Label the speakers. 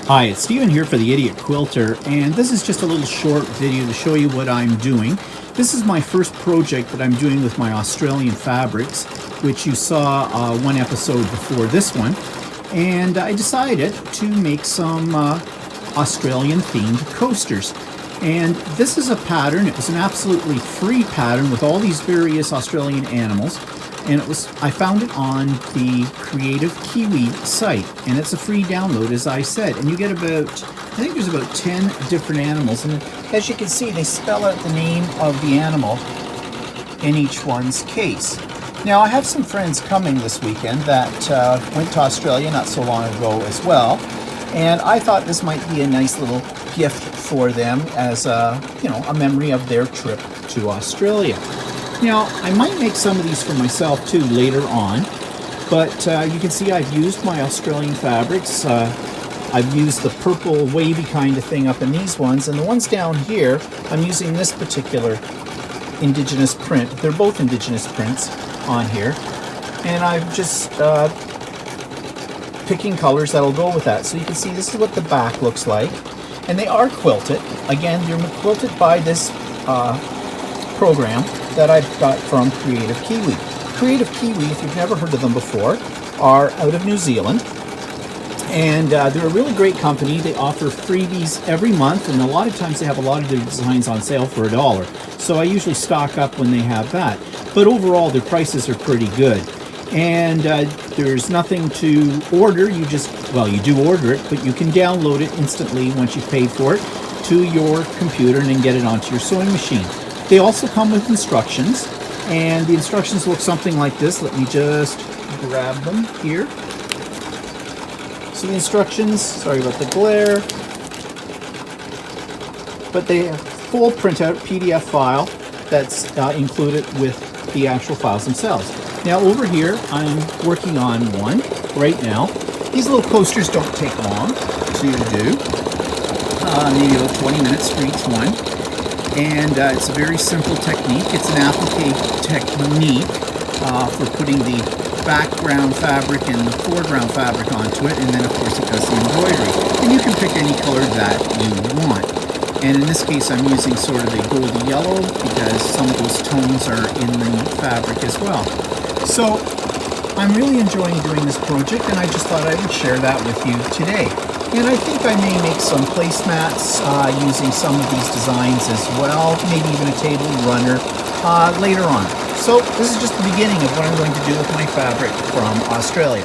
Speaker 1: Hi, it's Steven here for the Idiot Quilter, and this is just a little short video to show you what I'm doing. This is my first project that I'm doing with my Australian fabrics, which you saw one episode before this one, and I decided to make some Australian themed coasters. And this is a pattern. It was an absolutely free pattern with all these various Australian animals. And I found it on the Creative Kiwi site, and it's a free download, as I said. And you get about, I think there's about 10 different animals. And as you can see, they spell out the name of the animal in each one's case. Now, I have some friends coming this weekend that went to Australia not so long ago as well. And I thought this might be a nice little gift for them as a memory of their trip to Australia. Now, I might make some of these for myself too later on, but you can see I've used my Australian fabrics. I've used the purple wavy kind of thing up in these ones, and the ones down here, I'm using this particular indigenous print. They're both indigenous prints on here, and I'm just picking colors that'll go with that. So you can see this is what the back looks like, and they are quilted. Again, they're quilted by this program that I've got from Creative Kiwi. Creative Kiwi, if you've never heard of them before, are out of New Zealand, and they're a really great company. They offer freebies every month, and a lot of times they have a lot of their designs on sale for $1. So I usually stock up when they have that. But overall, their prices are pretty good. And there's nothing to order. You do order it, but you can download it instantly once you've paid for it to your computer and then get it onto your sewing machine. They also come with instructions, and the instructions look something like this. Let me just grab them here. So the instructions, sorry about the glare, but they have full printout PDF file that's included with the actual files themselves. Now over here, I'm working on one right now. These little coasters don't take long to do, maybe about 20 minutes for each one. And it's a very simple technique. It's an applique technique for putting the background fabric and the foreground fabric onto it, and then of course it does the embroidery. And you can pick any color that you want. And in this case I'm using sort of a goldy yellow because some of those tones are in the fabric as well. So I'm really enjoying doing this project, and I just thought I would share that with you today. And I think I may make some placemats using some of these designs as well, maybe even a table runner later on. So this is just the beginning of what I'm going to do with my fabric from Australia.